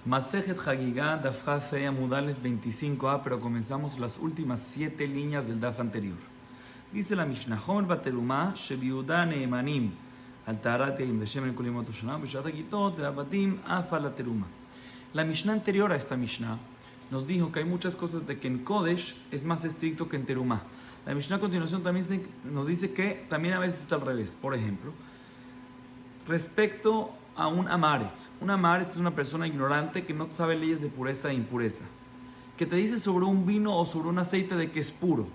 Masejet Hagigah, Daf Fe Amudales 25a, pero comenzamos las últimas 7 líneas del Daf anterior. Dice la Mishnah, Homer Batelumah, Shebiuda Neemanim, al Taharat Yaim, Beshem Kulimot Oshonam, Beshat Hagitot, Beabatim, Afa la Teruma. La Mishnah anterior a esta Mishnah nos dijo que hay muchas cosas de que en Kodesh es más estricto que en Terumah. La Mishnah a continuación también nos dice que también a veces está al revés. Por ejemplo, respecto a un amaretz. Un amaretz es una persona ignorante que no sabe leyes de pureza e impureza, que te dice sobre un vino o sobre un aceite de que es puro.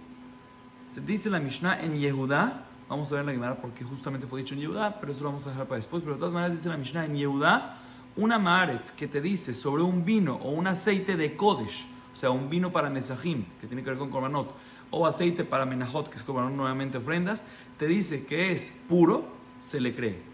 Se dice la Mishnah en Yehudá, vamos a ver la Gemara porque justamente fue dicho en Yehudá, pero eso lo vamos a dejar para después, pero de todas maneras dice la Mishnah en Yehudá, un amaretz que te dice sobre un vino o un aceite de Kodesh, o sea, un vino para Nesajim, que tiene que ver con Korbanot, o aceite para Menajot, que es Korbanot nuevamente ofrendas, te dice que es puro, se le cree.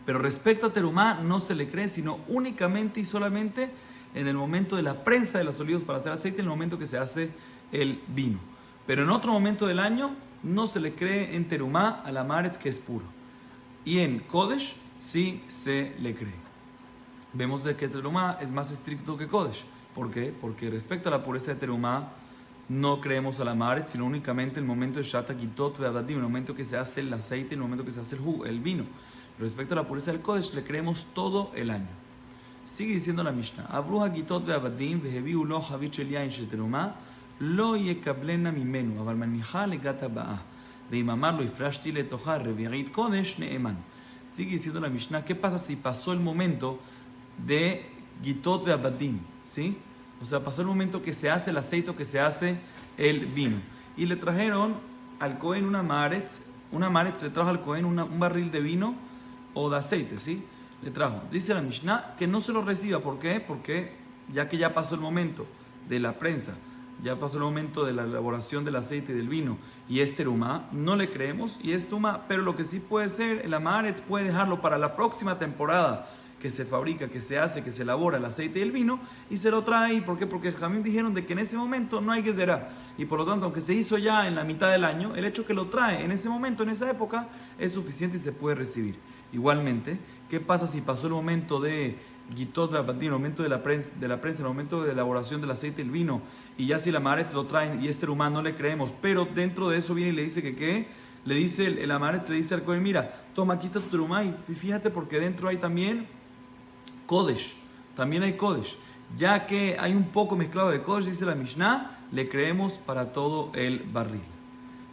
Pero respecto a Terumá no se le cree, sino únicamente y solamente en el momento de la prensa de los olivos para hacer aceite, en el momento que se hace el vino. Pero en otro momento del año no se le cree en Terumá al amaretz que es puro. Y en Kodesh sí se le cree. Vemos de que Terumá es más estricto que Kodesh. ¿Por qué? Porque respecto a la pureza de Terumá no creemos al amaretz, sino únicamente en el momento de Shat Hagitot Ve'avadim, en el momento que se hace el aceite, en el momento que se hace el vino. Respecto a la pureza del Kodesh, le creemos todo el año. Sigue diciendo la Mishnah: Abru hagitot ve'avadim veheviu lo havit shel yain shel terumah lo yekablena mimenu aval manicha legat haba'ah ve'im amar lo ifrashti letocha revi'it kodesh ne'eman. Sigue diciendo la Mishnah: ¿qué pasa si pasó el momento de gitot ve'avadim? ¿Sí? O sea, pasó el momento que se hace el aceite o que se hace el vino. Y le trajeron al Cohen una amaretz le trajo al Cohen un barril de vino o de aceite, ¿sí? Le trajo. Dice la Mishnah que no se lo reciba. ¿Por qué? Porque ya que ya pasó el momento de la prensa, ya pasó el momento de la elaboración del aceite y del vino, y es terumá, no le creemos, y es tumá. Pero lo que sí puede ser, el amaretz puede dejarlo para la próxima temporada que se fabrica, que se hace, que se elabora el aceite y el vino, y se lo trae. ¿Por qué? Porque Jamín dijeron de que en ese momento no hay gezerá, y por lo tanto, aunque se hizo ya en la mitad del año, el hecho que lo trae en ese momento, en esa época, es suficiente y se puede recibir. Igualmente, ¿qué pasa si pasó el momento de Gitot Ve'avadim, el momento de la prensa, el momento de elaboración del aceite y el vino, y ya si la amaretz lo traen y este rumán no le creemos, pero dentro de eso viene y le dice que ¿qué? Le dice el amaretz, le dice al Cohen: mira, toma, aquí está tu terumá, y fíjate porque dentro hay también Kodesh, también hay Kodesh. Ya que hay un poco mezclado de Kodesh, dice la Mishnah, le creemos para todo el barril.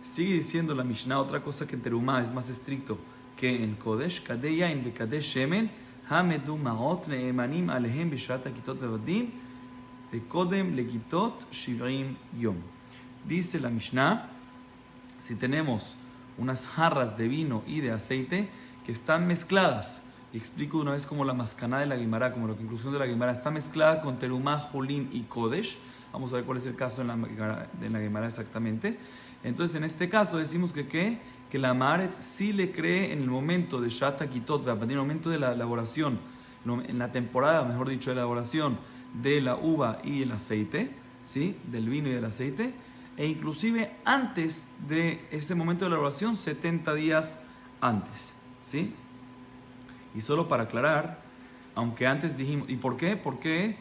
Sigue diciendo la Mishnah otra cosa que en terumá es más estricto que en Kodesh: Kadei yain ve'kadei shemen hamedu ma'ot ne'emanim alehem b'shat hagitot ve'avadim ve'kodem legitot shivrim yom. Dice la Mishnah, si tenemos unas jarras de vino y de aceite que están mezcladas, y explico de una vez como la mascaná de la Guimara, como la conclusión de la Guimara, está mezclada con terumá, julín y Kodesh. Vamos a ver cuál es el caso en la Guimara exactamente. Entonces, en este caso decimos que la amaretz sí le cree en el momento de Shat Hagitot Ve'avadim, en el momento de la elaboración, en la temporada, mejor dicho, de elaboración de la uva y el aceite, ¿sí? Del vino y del aceite, e inclusive antes de este momento de elaboración, 70 días antes, ¿sí? Y solo para aclarar, aunque antes dijimos, ¿y por qué? Porque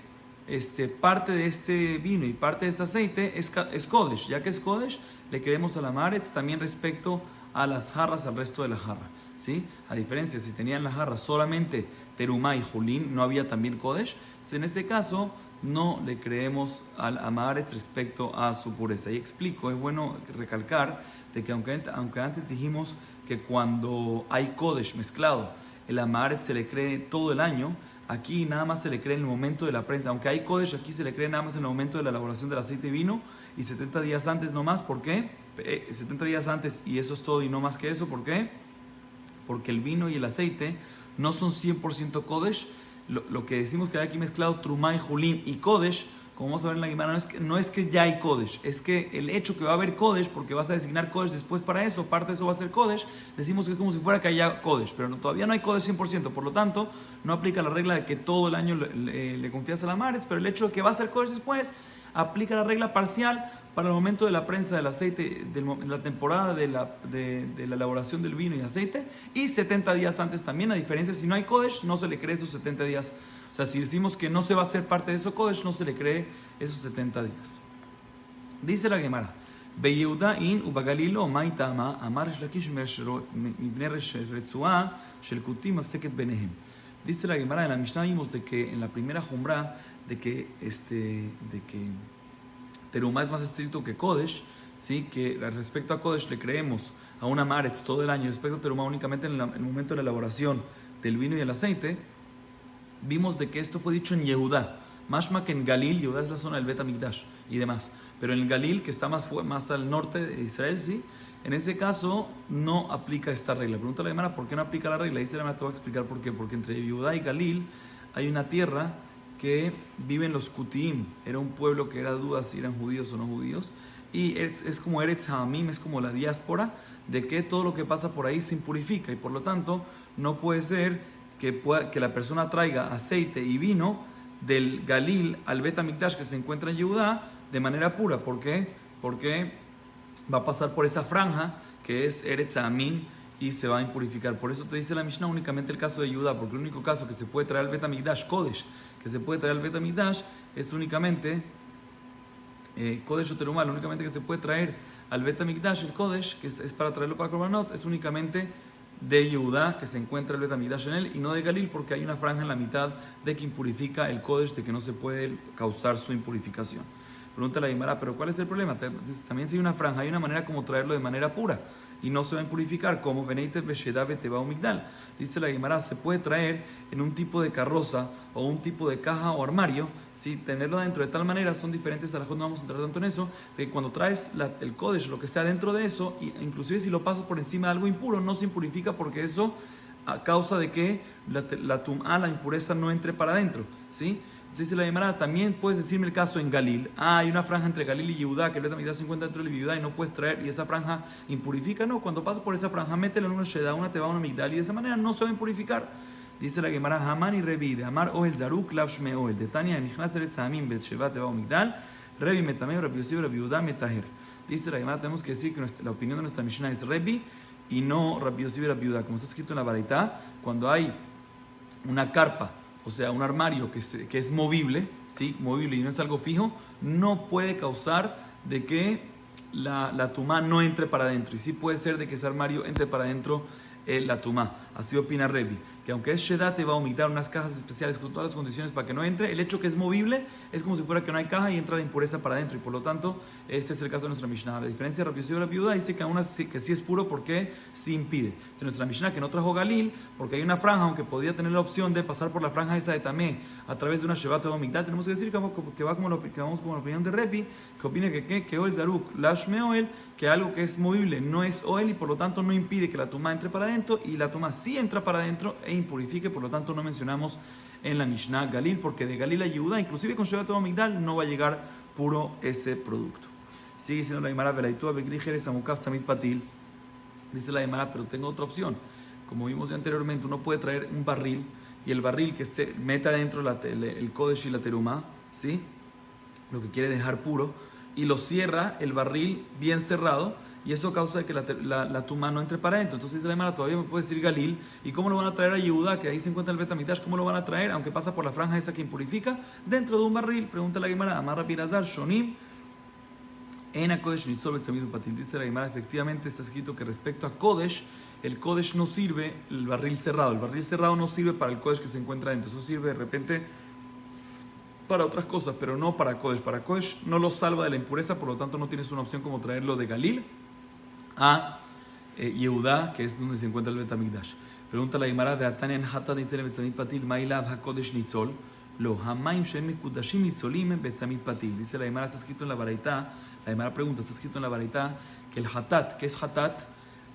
parte de este vino y parte de este aceite es Kodesh. Ya que es Kodesh, le queremos a la amaretz también respecto a las jarras, al resto de la jarra, ¿sí? A diferencia, si tenían la jarra solamente terumá y julín, no había también Kodesh. Entonces, en este caso, no le creemos al amaretz respecto a su pureza. Y explico, es bueno recalcar de que aunque antes dijimos que cuando hay Kodesh mezclado, el amaretz se le cree todo el año, aquí nada más se le cree en el momento de la prensa. Aunque hay Kodesh, aquí se le cree nada más en el momento de la elaboración del aceite y vino, y 70 días antes no más. ¿Por qué? 70 días antes y eso es todo y no más que eso. ¿Por qué? Porque el vino y el aceite no son 100% Kodesh. Lo que decimos que hay aquí mezclado Trumá y Julín y Kodesh, como vamos a ver en la Guimara, no es que ya hay Kodesh, es que el hecho que va a haber Kodesh, porque vas a designar Kodesh después para eso, parte de eso va a ser Kodesh, decimos que es como si fuera que haya Kodesh, pero todavía no hay Kodesh 100%, por lo tanto, no aplica la regla de que todo el año le confías a la amaretz, pero el hecho de que va a ser Kodesh después, aplica la regla parcial para el momento de la prensa del aceite, de la temporada de la elaboración del vino y aceite, y 70 días antes también. A diferencia, si no hay Kodesh, no se le cree esos 70 días. O sea, si decimos que no se va a hacer parte de eso Kodesh, no se le cree esos 70 días. Dice la Gemara, ביהודה אין ובגליל לא, מה טעמה? אמר ריש לקיש מבני רצועה של כותים מפסקת ביניהם. Dice la Gemara, en la Mishnah vimos de que en la primera Jumra, de que Terumá es más estricto que Kodesh, ¿sí? Que respecto a Kodesh le creemos a una Maretz todo el año, respecto a Terumá únicamente en el momento de la elaboración del vino y el aceite. Vimos de que esto fue dicho en Yehudá, mashma que en Galil, Yehudá es la zona del Bet HaMikdash y demás, pero en el Galil, que está más al norte de Israel, sí, en ese caso no aplica esta regla. Pregunta la Gemara, ¿por qué no aplica la regla? Dice la Gemara, te voy a explicar por qué. Porque entre Yehudá y Galil hay una tierra que viven los Kutiim. Era un pueblo que era duda si eran judíos o no judíos, y es como Eretz Ha'amim, es como la diáspora, de que todo lo que pasa por ahí se impurifica, y por lo tanto no puede ser que la persona traiga aceite y vino del Galil al Bet HaMikdash que se encuentra en Yehudá de manera pura. ¿Por qué? Porque va a pasar por esa franja que es Eretz Ha'amim y se va a impurificar. Por eso te dice la Mishnah únicamente el caso de Yehudá, porque el único caso que se puede traer al Bet HaMikdash, Kodesh, que se puede traer al Bet HaMikdash, es únicamente Kodesh o Terumá. Lo únicamente que se puede traer al Bet HaMikdash, el Kodesh, que es para traerlo para Korbanot, es únicamente de Yehudá, que se encuentra el Bet HaMikdash en él, y no de Galil, porque hay una franja en la mitad de que impurifica el Kodesh, de que no se puede causar su impurificación. Pregunta la Gemara, ¿pero cuál es el problema? También si hay una franja, hay una manera como traerlo de manera pura y no se va a impurificar, como Beneites Beshedá Beteba Migdal. Dice la Gemara, se puede traer en un tipo de carroza o un tipo de caja o armario, ¿sí? Tenerlo dentro de tal manera, son diferentes alajot, no vamos a entrar tanto en eso, que cuando traes el Kodesh, lo que sea dentro de eso, inclusive si lo pasas por encima de algo impuro, no se impurifica, porque eso a causa de que la tum'a, la impureza, no entre para adentro, ¿sí? Dice la Gemara, también puedes decirme el caso en Galil. Hay una franja entre Galil y Yehudá, que el Bet HaMikdash se encuentra dentro de Yehudá y no puedes traer, y esa franja impurifica. No, cuando pasas por esa franja, métela en una Shedá, una Teba, una Migdal, y de esa manera no se va a impurificar. Dice la Gemara, Haman y Revi, de Amar Ohel Zaruk, Lav Shme Ohel, de Tania, Nichnas Eretz Ha'amim, Bet Sheva, Teba, Migdal, Revi Metameu, Rabbi Yosef, Rabbi Yehudá, Metaher. Dice la Gemara, tenemos que decir que la opinión de nuestra Mishnah es Revi y no Rabbi Yosef, Rabbi Yehudá. Como está escrito en la Baraitá, cuando hay una carpa, o sea, un armario que es movible, ¿sí? Movible y no es algo fijo, no puede causar de que la tumá no entre para adentro. Y sí puede ser de que ese armario entre para adentro la tumá. Así opina Revi, que aunque es Shedat, te va a omitar unas cajas especiales con todas las condiciones para que no entre. El hecho que es movible es como si fuera que no hay caja y entra la impureza para adentro, y por lo tanto este es el caso de nuestra Mishnah. A diferencia de Rabbi Yosef y Rabbi Yehudá, dice que aún así, que sí es puro porque sí impide. De nuestra Mishnah, que no trajo Galil, porque hay una franja, aunque podía tener la opción de pasar por la franja esa de Tamé a través de una Shevat o Migdal, tenemos que decir que vamos como la opinión de Revi, que opina que Oel Zaruk, Lashme Oel, que algo que es movible no es Oel y por lo tanto no impide que la tumá entre para adentro, y la tumá sí entra para adentro e impurifique. Por lo tanto no mencionamos en la Mishnah Galil, porque de Galil a Yehudá, inclusive con Shevat o Migdal, no va a llegar puro ese producto. Sigue diciendo la Gemara, Velaitúa Begrijeres Amukaf Tzamit Patil. Dice la Gemara, pero tengo otra opción. Como vimos ya anteriormente, uno puede traer un barril, y el barril que meta dentro el Kodesh y la Terumá, ¿sí? Lo que quiere dejar puro, y lo cierra el barril bien cerrado, y eso causa que la tumá no entre para adentro. Entonces dice la Gemara, todavía me puede decir Galil, ¿y cómo lo van a traer a Yehudá, que ahí se encuentra el Bet HaMikdash? ¿Cómo lo van a traer, aunque pasa por la franja esa que impurifica, dentro de un barril? Pregunta la Gemara, Amar Rabbi Elazar, Shonim, en a Kodesh Nitzol Betzamid Upatil. Dice la Gemara, efectivamente está escrito que respecto a Kodesh, el Kodesh no sirve, el barril cerrado no sirve para el Kodesh que se encuentra dentro. Eso sirve de repente para otras cosas, pero no para Kodesh. Para Kodesh no lo salva de la impureza, por lo tanto no tienes una opción como traerlo de Galil a Yehudá, que es donde se encuentra el Bet HaMikdash. Pregunta la Gemara, de Atania en Hatat Nitzol Betzamid Patil, Mailav HaKodesh Nitzol. Lo Hamaim Shen Mekudashim Nitzolim Betzamid Patil. Dice la Gemara, está escrito en la Baraitá. La Gemara pregunta, está escrito en la Baraitá que el Hatat, ¿qué es Hatat?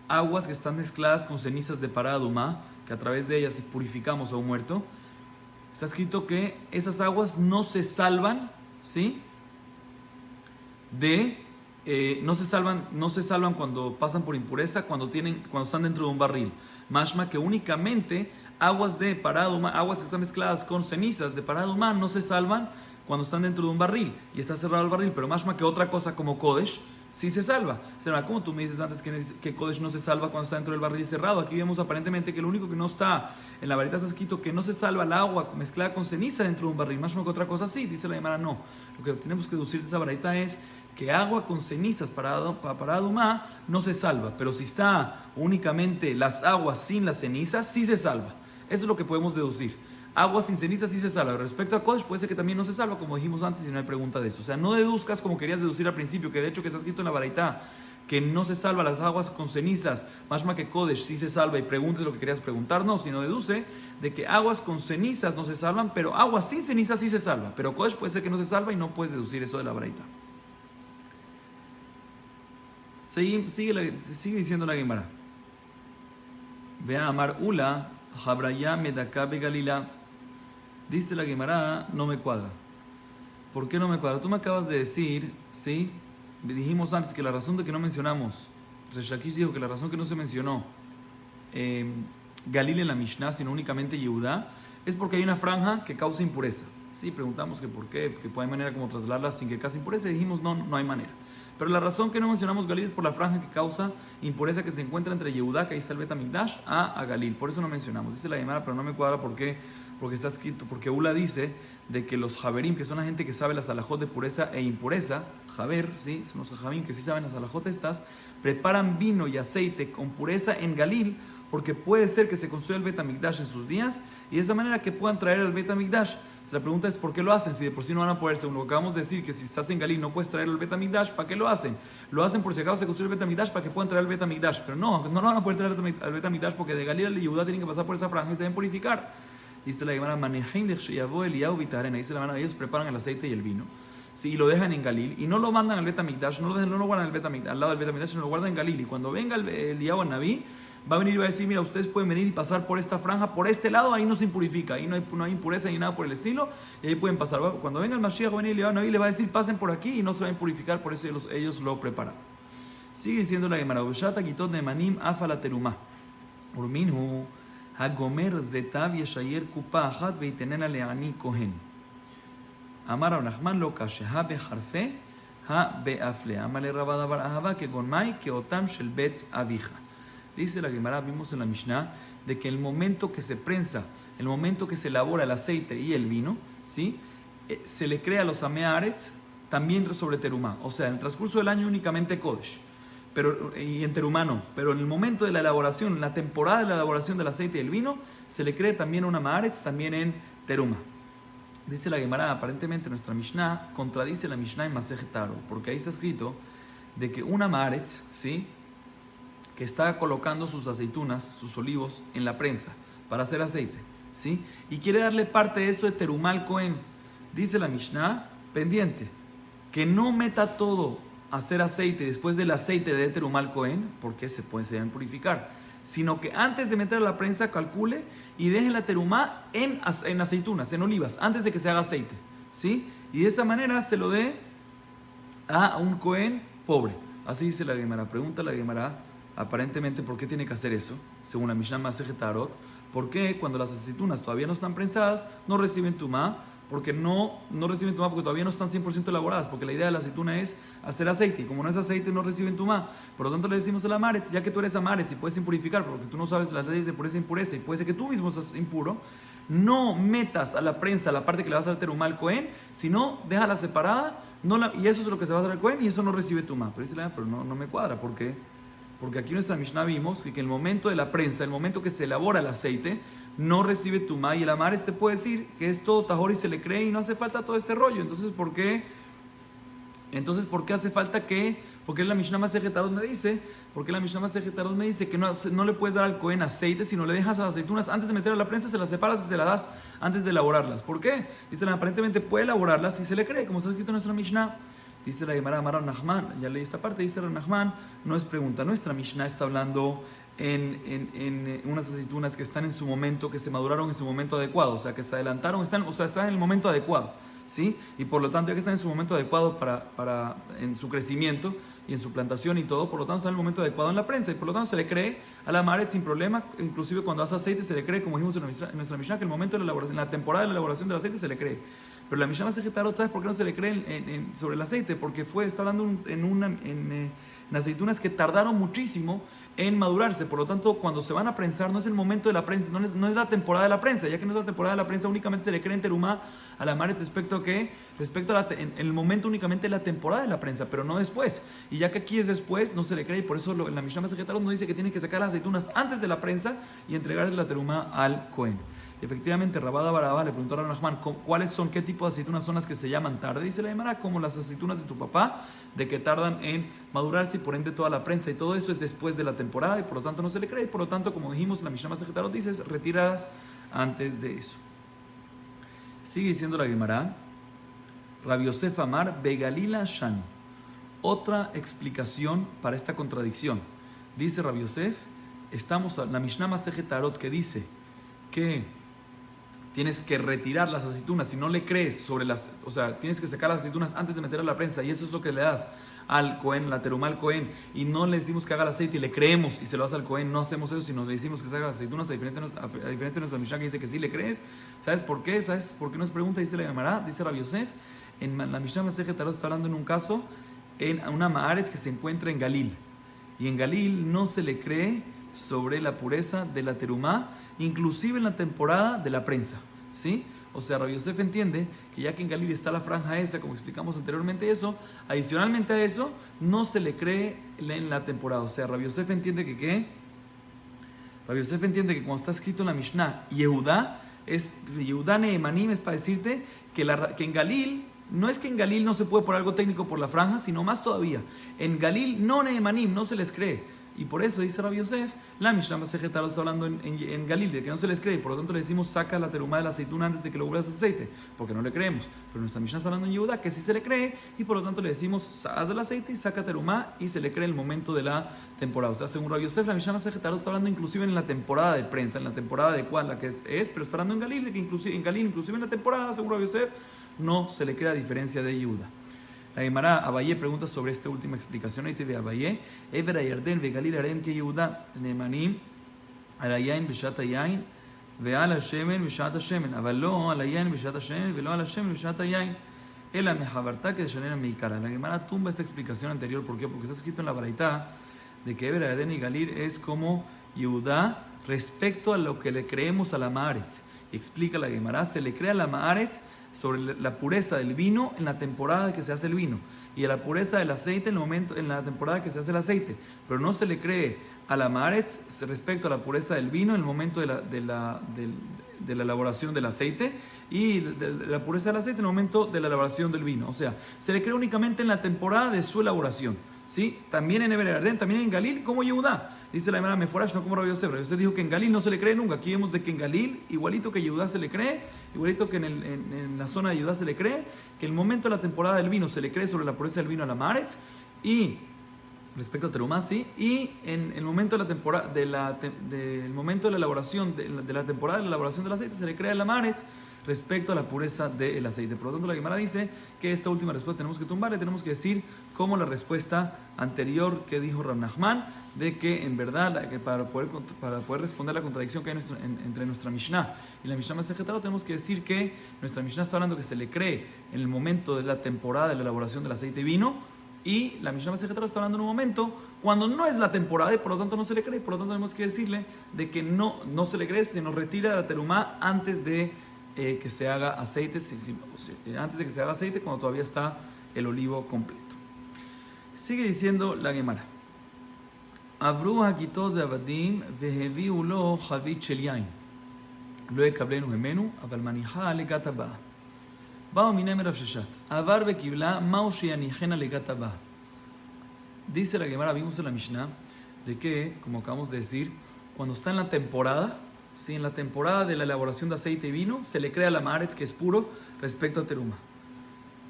Aguas que están mezcladas con cenizas de paradumá, que a través de ellas purificamos a un muerto. Está escrito que esas aguas no se salvan, ¿sí? No se salvan cuando pasan por impureza, cuando están dentro de un barril. Mashma que únicamente Aguas de paraduma, aguas que están mezcladas con cenizas de paraduma no se salvan cuando están dentro de un barril y está cerrado el barril, pero más que otra cosa como Kodesh sí se salva. Será como tú me dices antes que Kodesh no se salva cuando está dentro del barril cerrado. Aquí vemos aparentemente que lo único que no está en la varita está escrito que no se salva el agua mezclada con ceniza dentro de un barril, más que otra cosa sí, dice la Gemara no. Lo que tenemos que deducir de esa varita es que agua con cenizas para Adumá no se salva, pero si está únicamente las aguas sin las cenizas, sí se salva. Eso es lo que podemos deducir. Agua sin cenizas sí se salva. Respecto a Kodesh, puede ser que también no se salva, como dijimos antes, y no hay pregunta de eso. O sea, no deduzcas como querías deducir al principio, que de hecho que está escrito en la baraita que no se salva las aguas con cenizas, más que Kodesh sí se salva, y preguntes lo que querías preguntar, no, sino deduce de que aguas con cenizas no se salvan, pero aguas sin cenizas sí se salva. Pero Kodesh puede ser que no se salva y no puedes deducir eso de la baraita. Sigue diciendo la Gemara. Ve a Amar Ula, Habraya Medakabe Galila. Dice la Gemara, no me cuadra. ¿Por qué no me cuadra? Tú me acabas de decir, ¿sí? Dijimos antes que la razón de que no mencionamos, Reshakish dijo que la razón que no se mencionó Galil en la Mishnah, sino únicamente Yehudá, es porque hay una franja que causa impureza. Sí, preguntamos que por qué, que hay manera como trasladarla sin que cause impureza, y dijimos no hay manera. Pero la razón que no mencionamos Galil es por la franja que causa impureza que se encuentra entre Yehudá, que ahí está el Bet HaMikdash, a Galil. Por eso no mencionamos. Dice la Gemara, pero no me cuadra por qué. Porque está escrito, porque Ula dice de que los Javerim, que son la gente que sabe las alajot de pureza e impureza, Javer, ¿sí? Son los Javerim que sí saben las alajot estas, preparan vino y aceite con pureza en Galil, porque puede ser que se construya el Bet HaMikdash en sus días, y de esa manera que puedan traer el Bet HaMikdash. La pregunta es, ¿por qué lo hacen? Si de por sí no van a poder, según lo que acabamos de decir, que si estás en Galil no puedes traer el Bet HaMikdash, ¿para qué lo hacen? Lo hacen por si acaso se construye el Bet HaMikdash para que puedan traer el Bet HaMikdash, pero no lo van a poder traer al Bet HaMikdash porque de Galil a Yehudá tienen que pasar por esa franja y se deben purificar. Dice la Gemara, dice la Gemara, ellos preparan el aceite y el vino, ¿sí? Y lo dejan en Galil, y no lo mandan al Bet HaMikdash, no lo guardan al lado del Bet HaMikdash, sino lo guardan en Galil, y cuando venga el Eliyahu el Naví, va a venir y va a decir, mira, ustedes pueden venir y pasar por esta franja, por este lado, ahí no se impurifica, ahí no hay impureza ni nada por el estilo, y ahí pueden pasar. Cuando venga el Mashiach, va a venir el Eliyahu el Naví, le va a decir, pasen por aquí, y no se va a impurificar, por eso ellos lo preparan. Sigue diciendo la Gemara, Ushata Kitot Nemanim Afala Terumah, Urminhu Hagomer Zetav Yeshayer Kupa Achat Veitenena Leani Kohen. Amar Nachman lo Kasheha Beharfe Ha Beafle. Amale Rabadabar Ahava que Gonmai que Otam Shel Bet Avija. Dice la Gemara, vimos en la Mishnah, de que el momento que se prensa, el momento que se elabora el aceite y el vino, ¿sí? Se le crea a los Amearetz también sobre Terumá. O sea, en el transcurso del año únicamente Kodesh. Y en Terumá no, pero en el momento de la elaboración, en la temporada de la elaboración del aceite y el vino, se le cree también una Maaretz, también en Terumá. Dice la Gemara, aparentemente nuestra Mishnah contradice la Mishnah en Masejet Tarot, porque ahí está escrito de que una Maaretz, ¿sí?, que está colocando sus aceitunas, sus olivos, en la prensa para hacer aceite, ¿sí?, y quiere darle parte de eso de Terumá al Cohen. Dice la Mishnah, pendiente, que no meta todo hacer aceite después del aceite de Terumá al Cohen, porque se deben purificar, sino que antes de meter a la prensa calcule y deje la Terumá en aceitunas, en olivas, antes de que se haga aceite, ¿sí? Y de esa manera se lo dé a un Cohen pobre. Así dice la Gemara. Pregunta la Gemara, aparentemente, ¿por qué tiene que hacer eso? Según la Mishnah Masejet Tarot, ¿por qué cuando las aceitunas todavía no están prensadas no reciben tumá? Porque no reciben tumá porque todavía no están 100% elaboradas, porque la idea de la aceituna es hacer aceite, y como no es aceite no reciben tumá. Por lo tanto le decimos a la Amaretz, ya que tú eres Amaretz y puedes impurificar, porque tú no sabes las leyes de pureza e impureza, y puede ser que tú mismo seas impuro, no metas a la prensa la parte que le vas a dar terumá al Cohen, sino déjala separada, y eso es lo que se va a dar al Cohen, y eso no recibe tumá. Pero dice, pero no me cuadra, ¿por qué? Porque aquí en nuestra Mishnah vimos que el momento de la prensa, el momento que se elabora el aceite, no recibe tumá, y el Amaretz te puede decir que es todo tajor y se le cree y no hace falta todo este rollo. Entonces, ¿por qué hace falta que? Porque la Mishnah Masejet Tarot me dice, que no le puedes dar al Cohen aceite, sino le dejas a las aceitunas antes de meter a la prensa, se las separas y se las das antes de elaborarlas. ¿Por qué? Dice, aparentemente puede elaborarlas y se le cree, como está escrito en nuestra Mishnah. Dice la Gemara Amar Nachman, ya leí esta parte, dice Nachman, no es pregunta, nuestra Mishnah está hablando en unas aceitunas que están en su momento, que se maduraron en su momento adecuado, o sea, que se adelantaron, están en el momento adecuado, ¿sí? Y por lo tanto, ya que están en su momento adecuado en su crecimiento y en su plantación y todo, por lo tanto, están en el momento adecuado en la prensa, y por lo tanto se le cree a la Maaretz sin problema, inclusive cuando hace aceite se le cree, como dijimos en nuestra Mishnah, que el momento de la elaboración, en la temporada de la elaboración del aceite se le cree. Pero la Mishnah Masejet Tarot, ¿sabes por qué no se le cree sobre el aceite? Porque está hablando en aceitunas que tardaron muchísimo en madurarse, por lo tanto, cuando se van a prensar, no es el momento de la prensa, no es la temporada de la prensa, ya que no es la temporada de la prensa, únicamente se le cree en terumá a la Maaretz respecto en el momento únicamente de la temporada de la prensa, pero no después. Y ya que aquí es después, no se le cree, y por eso en la Mishnah Masejet Tarot no dice que tiene que sacar las aceitunas antes de la prensa y entregarles la terumá al Cohen. Efectivamente, Rabada Baraba le preguntó a Rabbi Nachman qué tipo de aceitunas son las que se llaman tarde. Dice la Gemara, como las aceitunas de tu papá, de que tardan en madurarse y por ende toda la prensa y todo eso es después de la temporada y por lo tanto no se le cree. Y por lo tanto, como dijimos, la Mishnah Masejet Tarot dice, retiradas antes de eso. Sigue diciendo la Gemara, Rabbi Yosef Amar Begalila Shan. Otra explicación para esta contradicción. Dice Rabbi Yosef, la Mishnah Masejet Tarot que dice que tienes que retirar las aceitunas, si no le crees tienes que sacar las aceitunas antes de meter a la prensa, y eso es lo que le das al Cohen, la terumá al Cohen, y no le decimos que haga el aceite y le creemos y se lo das al Cohen, no hacemos eso, sino le decimos que saca las aceitunas, a diferencia de nuestra Mishnah que dice que sí le crees. ¿Sabes por qué? ¿Sabes por qué nos pregunta? Dice la Gemara, dice Rabbi Yosef, en la Mishnah Masejet Tarot está hablando en un caso, en una Maaretz que se encuentra en Galil, y en Galil no se le cree sobre la pureza de la terumá, inclusive en la temporada de la prensa, ¿sí? O sea, Rabbi Yosef entiende que ya que en Galil está la franja esa, como explicamos anteriormente eso, adicionalmente a eso, no se le cree en la temporada. O sea, Rabbi Yosef entiende que ¿qué? Rabbi Yosef entiende que cuando está escrito en la Mishnah, Yehudá Neemanim es para decirte que en Galil, no es que en Galil no se puede por algo técnico por la franja, sino más todavía, en Galil no Neemanim, no se les cree. Y por eso dice Rabbi Yosef, la Mishnah Masejet Tarot está hablando en Galil, de que no se les cree, por lo tanto le decimos saca la terumá de la aceituna antes de que lo vuelvas aceite, porque no le creemos. Pero nuestra Mishnah está hablando en Yehudá, que sí se le cree, y por lo tanto le decimos haz el aceite y saca terumá, y se le cree el momento de la temporada. O sea, según Rabbi Yosef, la Mishnah Masejet Tarot está hablando inclusive en la temporada de prensa, en la temporada de cuál, la que es, pero está hablando en Galil, de que inclusive en la temporada, según Rabbi Yosef, no se le cree a diferencia de Yehudá. La Gemara Abaye pregunta sobre esta última explicación. Ahí te ve Abaye. Ever Ayarden ve Galil Arem que Yehuda Neemanim Alayain Beshat Yain ve Al Hashemen Beshat Hashemen. Avalo Alayain Beshat Hashemen velo Al Hashemen Beshat Yain. Ela mejabarta que de Shanera Meikara. La Gemara tumba esta explicación anterior. ¿Por qué? Porque está escrito en la Baraitá de que Ever Ayarden y Galil es como Yehuda respecto a lo que le creemos a la Maaretz. Y explica la Gemara, se le cree a la Maaretz sobre la pureza del vino en la temporada que se hace el vino y a la pureza del aceite en la temporada que se hace el aceite, pero no se le cree a la Maaretz respecto a la pureza del vino en el momento de la elaboración del aceite y de la pureza del aceite en el momento de la elaboración del vino. O sea, se le cree únicamente en la temporada de su elaboración, ¿sí? También en Eber Arden, también en Galil, como Yehudá. Dice la Gemara Meforash, no como Rabbi Yosef. Rabbi Yosef dijo que en Galil no se le cree nunca. Aquí vemos de que en Galil, igualito que Yehudá se le cree, igualito que en la zona de Yehudá se le cree, que el momento de la temporada del vino se le cree sobre la pureza del vino a la Maaretz, y respecto a Terumá, sí, y en el momento de la temporada del momento de la elaboración de la temporada de la elaboración del aceite se le cree a la Maaretz respecto a la pureza del aceite. Por lo tanto, la Gemara dice que esta última respuesta tenemos que tumbarle, tenemos que decir como la respuesta anterior que dijo Rav Nachman, de que en verdad, que para poder responder la contradicción que hay entre nuestra Mishnah y la Mishnah Masejet Tarot, tenemos que decir que nuestra Mishnah está hablando que se le cree en el momento de la temporada de la elaboración del aceite y vino, y la Mishnah Masejet Tarot está hablando en un momento cuando no es la temporada y por lo tanto no se le cree. Por lo tanto tenemos que decirle de que no se le cree, se nos retira la terumá antes de que se haga aceite, antes de que se haga aceite, cuando todavía está el olivo completo. Sigue diciendo la Gemara. Abru hakitot de abadim veheviu lo chavit shel yain. Lo ekablenu hemenu, aval maniha legat haba. Bao minem Rav Sheshat. Avar bekibla mao sheyanihena legat haba. Dice la Gemara, vimos en la Mishnah, de que, como acabamos de decir, cuando está en la temporada, si en la temporada de la elaboración de aceite y vino, se le crea a la Maaretz que es puro respecto a teruma.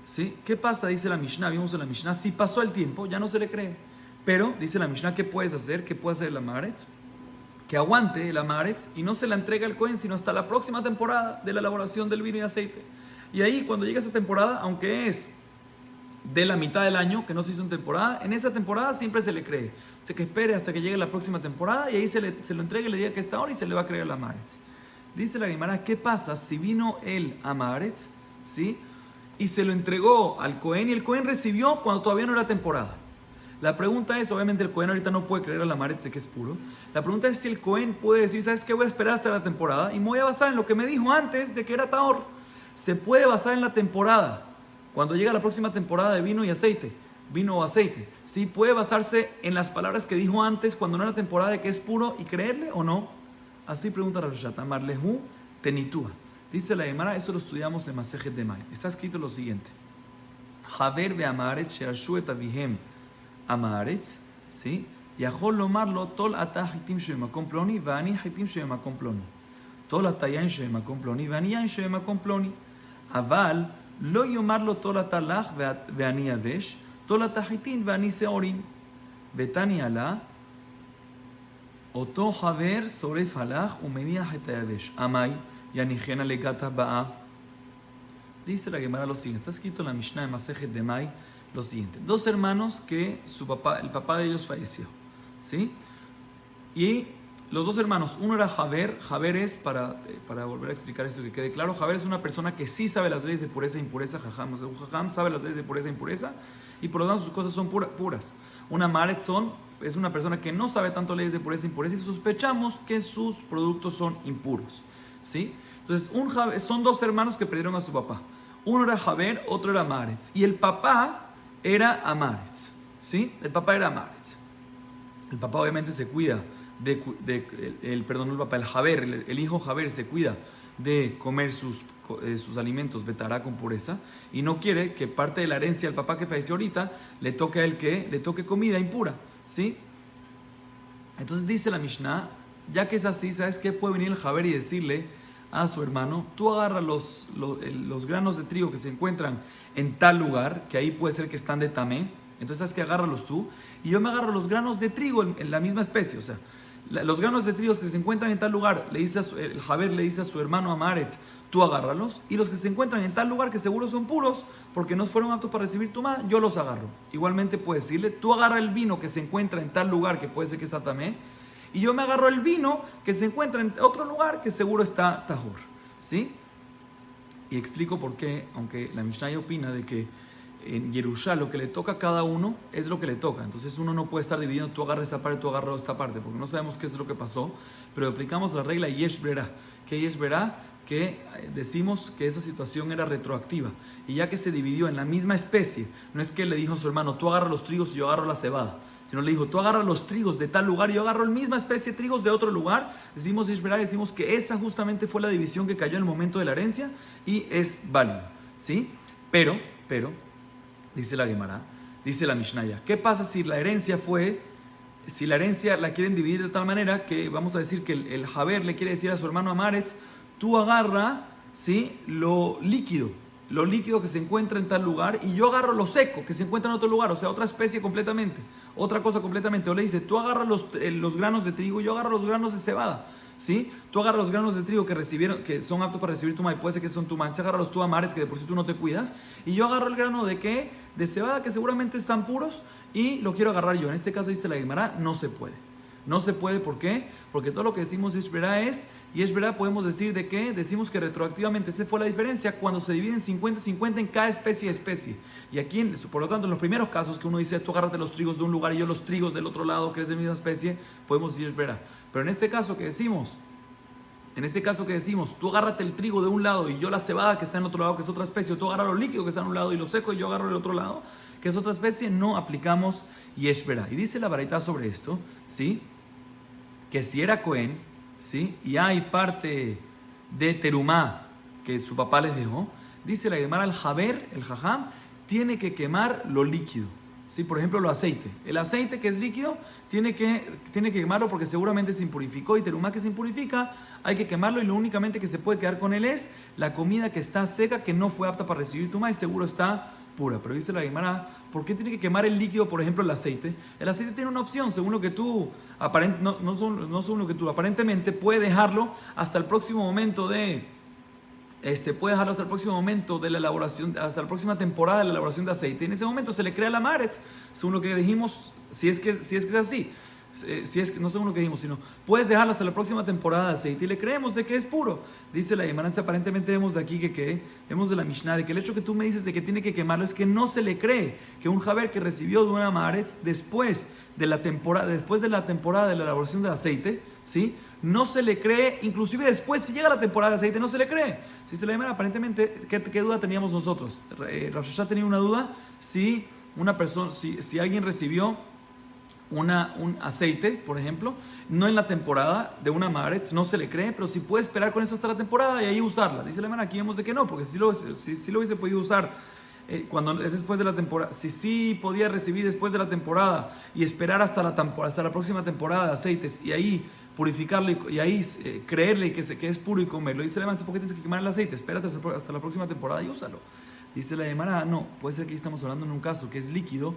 ¿Sí? ¿Qué pasa? Dice la Mishnah, vimos en la Mishnah, si pasó el tiempo, ya no se le cree. Pero, dice la Mishnah, ¿qué puedes hacer? ¿Qué puede hacer la Maaretz? Que aguante la Maaretz y no se la entrega al Cohen, sino hasta la próxima temporada de la elaboración del vino y aceite. Y ahí cuando llega esa temporada, aunque es de la mitad del año, que no se hizo en temporada, en esa temporada siempre se le cree. Se que espere hasta que llegue la próxima temporada y ahí se lo entregue y le diga que está ahora y se le va a creer la Maaretz. Dice la Gemara, ¿qué pasa si vino él a Maaretz, ¿sí? Y se lo entregó al Cohen y el Cohen recibió cuando todavía no era temporada? La pregunta es, obviamente el Cohen ahorita no puede creer a la Maaretz de que es puro. La pregunta es si el Cohen puede decir, ¿sabes qué? Voy a esperar hasta la temporada y me voy a basar en lo que me dijo antes de que era Tahor. Se puede basar en la temporada. Cuando llega la próxima temporada de vino y aceite, vino o aceite, ¿sí? Puede basarse en las palabras que dijo antes cuando no era temporada de que es puro y creerle o no. Así pregunta Rav Shach, Amar lehu tenitúa. Dice la Gemara, eso lo estudiamos en Masejet de Mai. Está escrito lo siguiente: Haver be Amaretz she'arshu et avihem Amaretz, ¿sí? Yachol lomarlo tol ata hitim shebemakom ploni ve'ani hitim shebemakom ploni. Tol ata yain shebemakom ploni ve'ani yain shebemakom ploni. Aval lo yomarlo tol ata lach ve'ani yavesh, tol ata hitin ve'ani seorim. Betani ala Oto haver soref halach umeniach et hayavesh. Amai yanijena legata ba'a. Dice la Gemara lo siguiente. Está escrito en la Mishnah de Masejet de Mai lo siguiente: dos hermanos que el papá de ellos falleció, ¿sí? Y los dos hermanos, uno era Javer. Javer es, para volver a explicar esto que quede claro, Javer es una persona que sí sabe las leyes de pureza e impureza. Jajam, o sea, un jajam sabe las leyes de pureza e impureza y por lo tanto sus cosas son puras. Una Maaretz es una persona que no sabe tanto leyes de pureza e impureza y sospechamos que sus productos son impuros, ¿sí? Entonces, son dos hermanos que perdieron a su papá. Uno era Javer, otro era Maaretz. Y el papá era Amaretz, ¿sí? El papá era Amaretz. El papá obviamente se cuida el Javer, el hijo Javer se cuida de comer sus alimentos betará con pureza y no quiere que parte de la herencia del papá que falleció ahorita le toque a él que le toque comida impura, ¿sí? Entonces dice la Mishnah, ya que es así, ¿sabes qué? Puede venir el Javer y decirle a su hermano, tú agarra los granos de trigo que se encuentran en tal lugar, que ahí puede ser que están de tamé, entonces sabes que agárralos tú, y yo me agarro los granos de trigo en la misma especie, o sea, los granos de trigo que se encuentran en tal lugar, el Javer le dice a su hermano Amaretz, tú agárralos, y los que se encuentran en tal lugar que seguro son puros, porque no fueron aptos para recibir tumá, yo los agarro. Igualmente puede decirle, tú agarra el vino que se encuentra en tal lugar que puede ser que está tamé, y yo me agarro el vino que se encuentra en otro lugar que seguro está tahor, ¿sí? Y explico por qué, aunque la Mishnah opina de que en Yerusha lo que le toca a cada uno es lo que le toca. Entonces uno no puede estar dividiendo, tú agarras esta parte, tú agarras esta parte, porque no sabemos qué es lo que pasó, pero aplicamos la regla Yesh Berá. ¿Qué Yesh Berá? Que decimos que esa situación era retroactiva. Y ya que se dividió en la misma especie, no es que le dijo a su hermano, tú agarras los trigos y yo agarro la cebada, sino le dijo, tú agarras los trigos de tal lugar y yo agarro la misma especie de trigos de otro lugar. Decimos Yesh Berá, decimos que esa justamente fue la división que cayó en el momento de la herencia y es válido, ¿sí? Pero, dice la Gemara, dice la Mishnaya, ¿qué pasa si la herencia la quieren dividir de tal manera que vamos a decir que el Javer le quiere decir a su hermano Amaretz, tú agarra, ¿sí?, lo líquido que se encuentra en tal lugar y yo agarro lo seco que se encuentra en otro lugar, o sea, otra especie completamente, otra cosa completamente. O le dice, tú agarras los granos de trigo y yo agarro los granos de cebada, ¿sí? Tú agarras los granos de trigo que son aptos para recibir tuma y puede ser que son tuma, agárralos tú Amaretz, que de por sí tú no te cuidas, y yo agarro el grano de ¿qué? De cebada que seguramente están puros y lo quiero agarrar yo. En este caso dice la Gemara, no se puede. No se puede, ¿por qué? Porque todo lo que decimos Yesh Berá y es verdad, podemos decir de qué, decimos que retroactivamente esa fue la diferencia cuando se dividen 50-50 en cada especie. Y aquí, por lo tanto, en los primeros casos que uno dice, tú agárrate los trigos de un lugar y yo los trigos del otro lado, que es de la misma especie, podemos decir es verdad. Pero en este caso que decimos, tú agárrate el trigo de un lado y yo la cebada que está en otro lado, que es otra especie, o tú agarras lo líquido que está en un lado y lo seco y yo agarro el otro lado, que es otra especie, no aplicamos Yesh Berá. Y dice la Baraita sobre esto, ¿sí?, que si era Cohen, ¿sí?, y hay parte de terumá que su papá les dejó, dice la Gemara, el Javer, el Jajam, tiene que quemar lo líquido, ¿sí? Por ejemplo, el aceite que es líquido, tiene que quemarlo porque seguramente se impurificó, y terumá que se impurifica, hay que quemarlo, y lo únicamente que se puede quedar con él es la comida que está seca, que no fue apta para recibir tumá y seguro está pura. Pero dice la Gemara, ¿por qué tiene que quemar el líquido, por ejemplo, el aceite? El aceite tiene una opción, según lo que tú, no según lo que tú, aparentemente puede dejarlo hasta el próximo momento de puede dejarlo hasta el próximo momento de la elaboración, hasta la próxima temporada de la elaboración de aceite. En ese momento se le crea la Maaretz, según lo que dijimos, si es que es así. Si es que, no según lo que dijimos, sino puedes dejarlo hasta la próxima temporada de aceite y le creemos de que es puro. Dice la Gemara, aparentemente vemos de aquí vemos de la Mishnah, de que el hecho que tú me dices de que tiene que quemarlo es que no se le cree que un Javer que recibió de una Maaretz después de la temporada de la elaboración del aceite, ¿sí? No se le cree, inclusive después, si llega la temporada de aceite, no se le cree. Si se le llama, aparentemente, ¿qué duda teníamos nosotros? Rosh Hashanah tenía una duda si una persona, si alguien recibió un aceite, por ejemplo, no en la temporada de una Maaretz, no se le cree, pero si puede esperar con eso hasta la temporada y ahí usarla. Dice la hermana, aquí vemos de que no, porque si lo hubiese podido usar cuando es después de la temporada, si sí podía recibir después de la temporada y esperar hasta la próxima temporada de aceites y ahí purificarlo y ahí creerle que es puro y comerlo. Dice la hermana, ¿por qué tienes que quemar el aceite? Espérate hasta la próxima temporada y úsalo. Dice la Gemara, no, puede ser que estamos hablando en un caso que es líquido,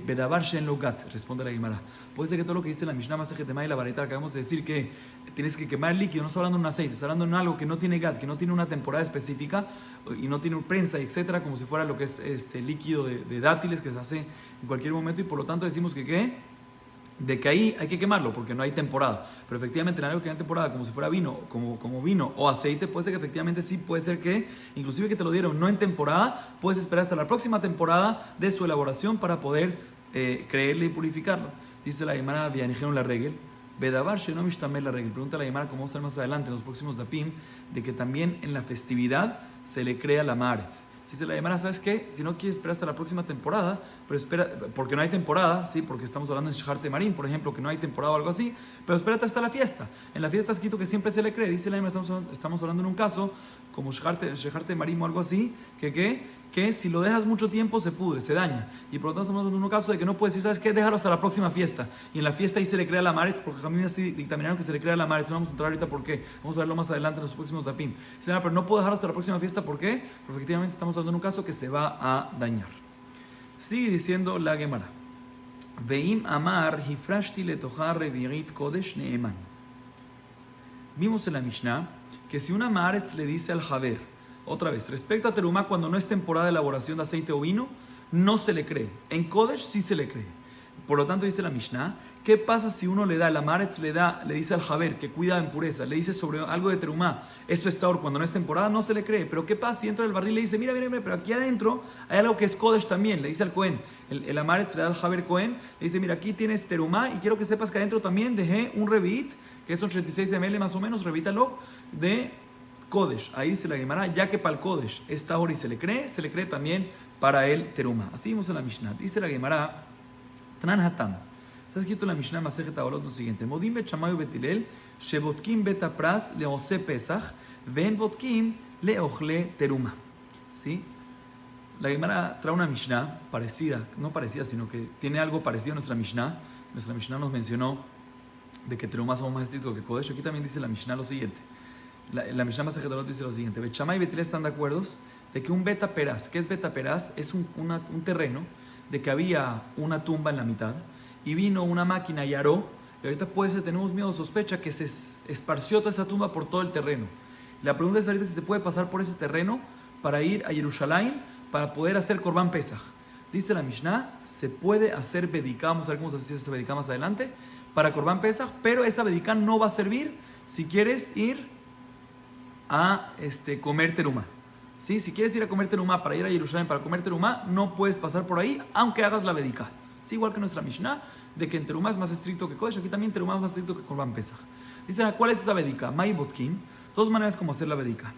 Bedavar Shen Logat, responde la Gemara. Puede ser que todo lo que dice la Mishnah Masejet Emay y la Baraita, acabamos de decir que tienes que quemar el líquido, no está hablando de un aceite, está hablando de algo que no tiene gat, que no tiene una temporada específica y no tiene prensa, etcétera, como si fuera lo que es líquido de dátiles que se hace en cualquier momento, y por lo tanto decimos de que ahí hay que quemarlo porque no hay temporada. Pero efectivamente en algo que no hay temporada, como si fuera vino, como vino o aceite, puede ser que efectivamente sí, puede ser que inclusive que te lo dieron no en temporada, puedes esperar hasta la próxima temporada de su elaboración para poder creerle y purificarlo. Dice la Gemara, Vianijeron la regel, Bedavar Shenomish también la regel. Pregunta la Gemara, como vamos a ver más adelante en los próximos dapim, de que también en la festividad se le crea la Maaretz. Si se la Gemara, ¿sabes qué? Si no quieres esperar hasta la próxima temporada, pero espera, porque no hay temporada, ¿sí? Porque estamos hablando en Sheharte Marim, por ejemplo, que no hay temporada o algo así, pero espérate hasta la fiesta. En la fiesta está escrito que siempre se le cree. Dice la Gemara, estamos hablando en un caso como Sheharte Marim o algo así, que si lo dejas mucho tiempo se pudre, se daña. Y por lo tanto estamos hablando en un caso de que no puedes decir, ¿sabes qué? Déjalo hasta la próxima fiesta. Y en la fiesta ahí se le crea la Maaretz, porque también así dictaminaron que se le crea la Maaretz. No vamos a entrar ahorita por qué. Vamos a verlo más adelante en los próximos dapim. Dice, pero no puedo dejarlo hasta la próxima fiesta, ¿por qué? Porque efectivamente estamos hablando en un caso que se va a dañar. Sigue diciendo la Gemara. Veim amar hifrashti letojar revirit kodesh neeman. Vimos en la Mishnah que si una Maaretz le dice al Javer, otra vez, respecto a Terumá, cuando no es temporada de elaboración de aceite o vino, no se le cree. En Kodesh sí se le cree. Por lo tanto, dice la Mishnah, ¿qué pasa si uno le da, la Maaretz le dice al Javer que cuida en pureza, le dice sobre algo de Terumá, esto es Taor, cuando no es temporada, no se le cree? Pero ¿qué pasa si dentro del barril le dice, mira, pero aquí adentro hay algo que es Kodesh también? Le dice al Cohen, el Maaretz le da al Javer Cohen, le dice, mira, aquí tienes Terumá y quiero que sepas que adentro también dejé un Revit, que es 86 ml más o menos, revítalo, de Kodesh. Ahí dice la Gemara, ya que para el Kodesh esta hora y se le cree también para el Teruma. Así vimos en la Mishnah. Dice la Gemara, Tran Hatam. Está escrito en la Mishnah Masejet Abolot lo siguiente: Modim bet Shammai betilel, shebotkim bet apras leose Pesach, ven botkim leochle Teruma. ¿Sí? La Gemara trae una Mishnah parecida, no parecida, sino que tiene algo parecido a nuestra Mishnah. Nuestra Mishnah nos mencionó de que Teruma somos más estrictos que Kodesh. Aquí también dice la Mishnah lo siguiente. La Mishnah Masejet Abolot dice lo siguiente: Bet Shammai y Betilel están de acuerdo de que un beta peraz, ¿qué es beta peraz? Es un terreno de que había una tumba en la mitad y vino una máquina y aró, y ahorita tenemos miedo, sospecha que se esparció toda esa tumba por todo el terreno. La pregunta es ahorita si se puede pasar por ese terreno para ir a Jerusalén para poder hacer Korban Pesach. Dice la Mishnah, se puede hacer bedicá, vamos a ver cómo se hace esa bedicá más adelante, para Korban Pesach, pero esa bedicá no va a servir si quieres ir a comer terumá. ¿Sí? Si quieres ir a comer terumá para ir a Jerusalén para comer terumá, no puedes pasar por ahí, aunque hagas la bedicá. ¿Sí? Igual que nuestra Mishnah, de que en terumá es más estricto que Kodesh, aquí también terumá es más estricto que Korban Pesach. Dicen, ¿cuál es esa bedicá? Mai botkim, dos maneras como hacer la bedicá.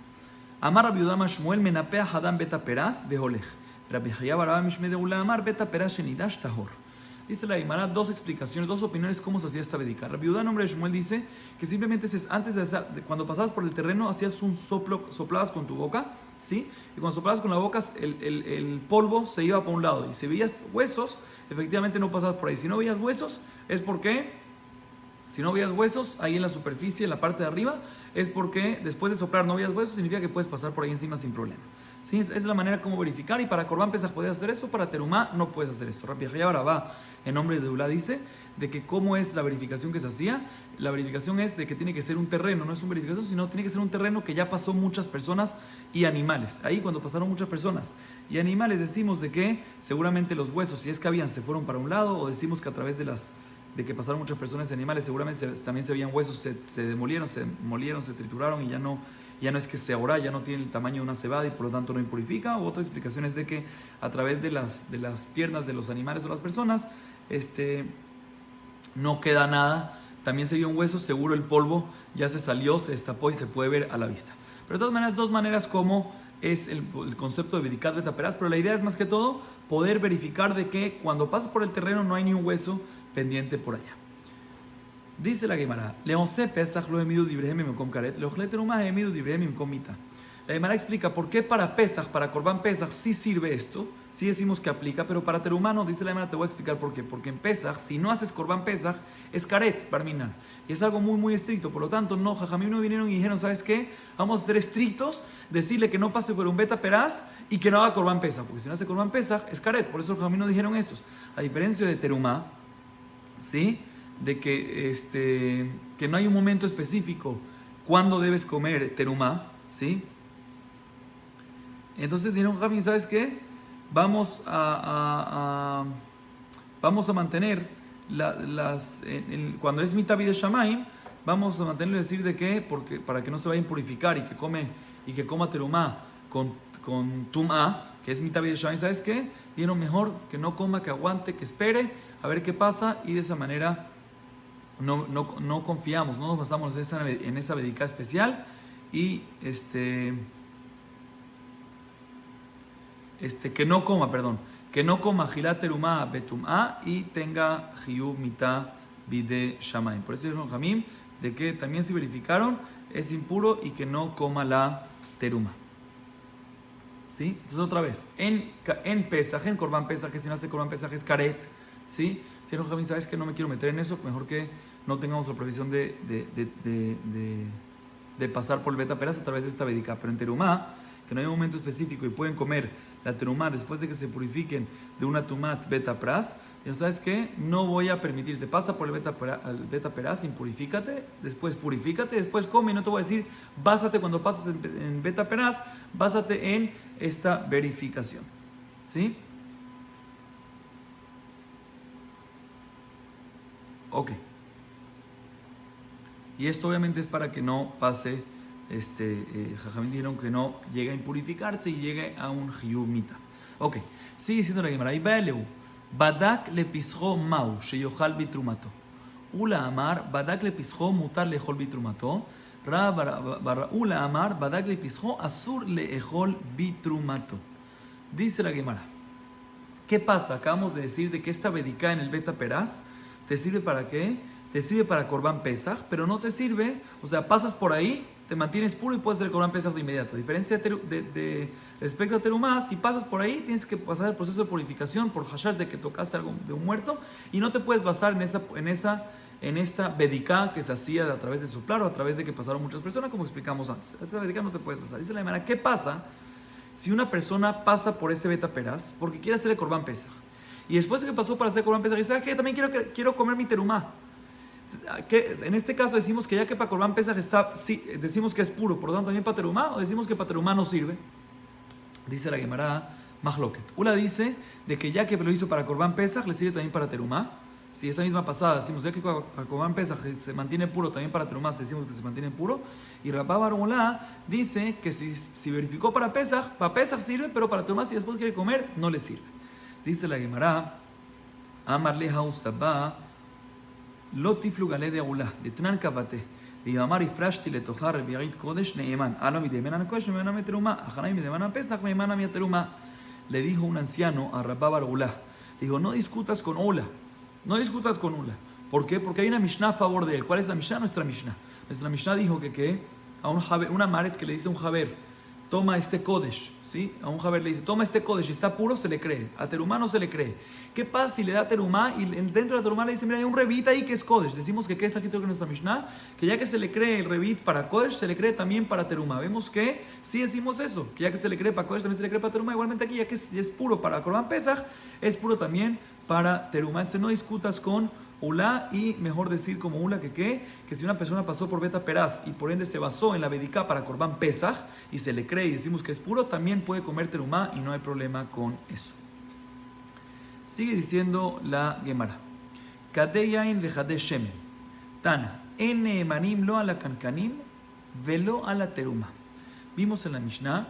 Amar Rabbi Yehuda Shmuel menapea hadam beta peraz veholech. Rabbi Chaya bar Abba Mishmei de Ula amar beta peraz shenidash tahor. Dice la Gemara dos explicaciones, dos opiniones cómo se hacía esta bedicá. Rabbi Yehuda, nombre de Shmuel, dice que simplemente antes cuando pasabas por el terreno hacías un soplo, soplabas con tu boca, ¿sí? Y cuando soplabas con la boca el polvo se iba para un lado, y si veías huesos, efectivamente no pasabas por ahí. Si no veías huesos, es porque si no veías huesos ahí en la superficie, en la parte de arriba, es porque después de soplar no veas huesos, significa que puedes pasar por ahí encima sin problema. ¿Sí? Es la manera como verificar, y para Corban Pesach puedes hacer eso, para Terumá no puedes hacer eso. Rabbi Yahya Barabá, en nombre de Ulá, dice de que cómo es la verificación que se hacía. La verificación es de que tiene que ser un terreno, no es una verificación, sino tiene que ser un terreno que ya pasó muchas personas y animales. Ahí cuando pasaron muchas personas y animales decimos de que seguramente los huesos, si es que habían, se fueron para un lado, o decimos que a través de que pasaron muchas personas y animales, seguramente también se veían huesos, se demolieron, se trituraron, y ya no es que se ahora, ya no tiene el tamaño de una cebada y por lo tanto no impurifica. O otra explicación es de que a través de las piernas de los animales o las personas, no queda nada, también se vio un hueso, seguro el polvo ya se salió, se destapó y se puede ver a la vista. Pero de todas maneras, dos maneras como es el concepto de Bedikat Betaperás, pero la idea es más que todo poder verificar de que cuando pasas por el terreno no hay ni un hueso pendiente por allá. Dice la Gemara, Leonce Pesach lo emidu dibrehem imkom karet, leochle terumah emidu dibrehem imkom mita. La Gemara explica por qué para Pesach, para Corban Pesach, sí sirve esto, sí decimos que aplica, pero para Terumá no. Dice la Gemara, te voy a explicar por qué. Porque en Pesach, si no haces Corban Pesach, es karet, barminan. Y es algo muy, muy estricto. Por lo tanto, no, Jajamim no vinieron y dijeron, ¿sabes qué? Vamos a ser estrictos, decirle que no pase por un beta peraz y que no haga Corban Pesach. Porque si no hace Corban Pesach, es karet. Por eso los Jajamim no dijeron eso. A diferencia de Terumá, ¿sí? De que no hay un momento específico cuando debes comer Terumá, ¿sí? Entonces dijeron, Jajamim, ¿sabes qué? Vamos a mantener cuando es mitad de Shamaim, vamos a mantenerlo y decir de qué, porque para que no se vaya a impurificar y que coma terumá con tumá, que es mitad de Shamaim. ¿Sabes qué? Dijeron, mejor que no coma, que aguante, que espere a ver qué pasa, y de esa manera no confiamos, no nos basamos en esa bedicá especial, y que no coma gilat terumá betumá y tenga jiyuv mitá bide shamaim. Por eso dijeron Jamim de que también si verificaron es impuro y que no coma la terumá. ¿Sí? Entonces otra vez, en Pesaj, en Corban Pesaj, que si no hace Corban Pesaj es karet, ¿sí? Si dijeron Jamim, sabes que no me quiero meter en eso, mejor que no tengamos la provisión de pasar por el beta peraz a través de esta bedicá. Pero en terumá, que no hay un momento específico y pueden comer la terumá después de que se purifiquen de una tumat beta pras, ya sabes que no voy a permitirte, pasa por el beta peraz, impurifícate, después purifícate, después come, y no te voy a decir, básate cuando pases en beta peraz, básate en esta verificación. ¿Sí? Ok. Y esto obviamente es para que no pase, Jajamín dijeron que no llegue a impurificarse y llegue a un jiyuv mita. Ok, sigue diciendo la Gemara. Badak le pisjo mau, sheyochal bitrumato. Ula amar, badak le pisjo mutar lejol bitrumato. Ula amar, badak le pisjo asur lejol bitrumato. Dice la Gemara. ¿Qué pasa? Acabamos de decir de que esta bedicá en el beta peraz te sirve para qué? Te sirve para Corban Pesach, pero no te sirve, o sea, pasas por ahí, te mantienes puro y puedes hacer Corban Pesach de inmediato. A diferencia respecto a terumá, si pasas por ahí, tienes que pasar el proceso de purificación por hashash de que tocaste algo de un muerto, y no te puedes basar en esta bedicá que se hacía a través de soplar o a través de que pasaron muchas personas, como explicamos antes. Esta bedicá no te puedes basar. Dice la Gemara, ¿qué pasa si una persona pasa por ese beta peraz porque quiere hacer el Corban Pesach? Y después de que pasó para hacer Corban Pesach, dice, ¿qué? También quiero comer mi terumá. Que en este caso decimos que ya que para Corban Pesach sí, decimos que es puro, por lo tanto también para terumá, o decimos que para terumá no sirve. Dice la Gemara Mahloket. Ula dice de que ya que lo hizo para Corban Pesach, le sirve también para terumá. Si esta misma pasada decimos ya que para Corban Pesach se mantiene puro, también para terumá decimos que se mantiene puro. Y Rabá Bar Mulá dice que si verificó para Pesach sirve, pero para terumá si después quiere comer, no le sirve. Dice la Gemara Amar leha usabá לא תפלוג על ידי עולה, דתנן קבטה, ויאמר הפרשתי לתוכה רביעית קודש נאמן, הלא מדמנה הקודש וממנה מתרומה, אחרי מדמנה הפסח וממנה מהתרומה. Le dijo un anciano a Rabá Bar Ulá, dijo, no discutas con Ula. ¿Por qué? Porque hay una Mishnah a favor de él. ¿Cuál es la Mishnah? Nuestra Mishnah dijo que a una Maretz que le dice a un Jaber, toma este kodesh, ¿sí? A un Javer le dice, toma este kodesh, y está puro, se le cree. A terumá no se le cree. ¿Qué pasa si le da terumá y dentro de la terumá le dice, mira, hay un revit ahí que es kodesh? Decimos que ¿qué está escrito en nuestra Mishnah? Que ya que se le cree el revit para kodesh, se le cree también para terumá. Vemos que sí decimos eso, que ya que se le cree para kodesh, también se le cree para terumá. Igualmente aquí, ya que es puro para Korban Pesach, es puro también para terumá. Entonces no discutas con Ulá, y mejor decir como Ulá que si una persona pasó por Beta Peraz y por ende se basó en la Bediká para Korban Pesach y se le cree y decimos que es puro, también puede comer terumá y no hay problema con eso. Sigue diciendo la Gemara. Kadei yain vejadei shemen. Tana. Ene emanim lo ala kankanim velo ala teruma. Vimos en la Mishnah,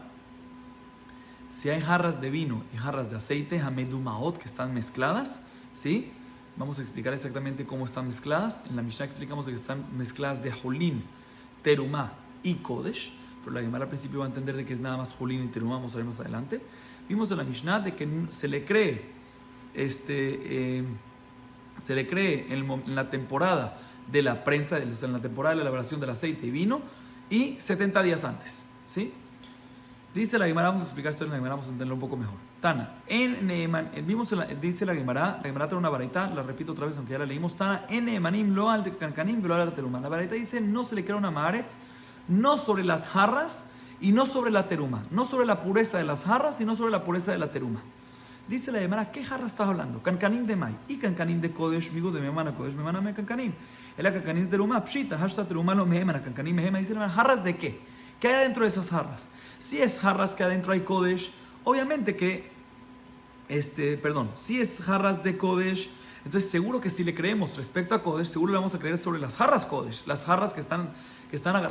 si hay jarras de vino y jarras de aceite, hamedumaot, que están mezcladas, ¿sí? Vamos a explicar exactamente cómo están mezcladas. En la Mishnah explicamos que están mezcladas de Jolín, Terumá y Kodesh. Pero la Gemara al principio va a entender de que es nada más Jolín y Terumá. Vamos a ver más adelante. Vimos en la Mishnah de que se le cree, en la temporada de la prensa, en la temporada de la elaboración del aceite y vino, y 70 días antes, ¿sí? Dice la Gemara, vamos a explicar esto en la Gemara, vamos a entenderlo un poco mejor. Tana, dice la Gemara trae una baraita, la repito otra vez, aunque ya la leímos. Tana, en Neemanim lo al kankanim lo al teruma. La baraita dice, no se le crea una maaretz, no sobre las jarras y no sobre la teruma. No sobre la pureza de las jarras y no sobre la pureza de la teruma. Dice la Gemara, ¿qué jarra estás hablando? Kankanim de mai y kankanim de kodesh, migo de memana kodesh, memana me kankanim. El kankanim de teruma, pshita, hashta teruma lo mehemana, kankanim mehema. Dice la Gemara, ¿jarras de qué? ¿Qué hay adentro de esas jarras? Si es jarras que adentro hay kodesh, obviamente que, si es jarras de kodesh, entonces seguro que si le creemos respecto a kodesh, seguro le vamos a creer sobre las jarras kodesh, las jarras que están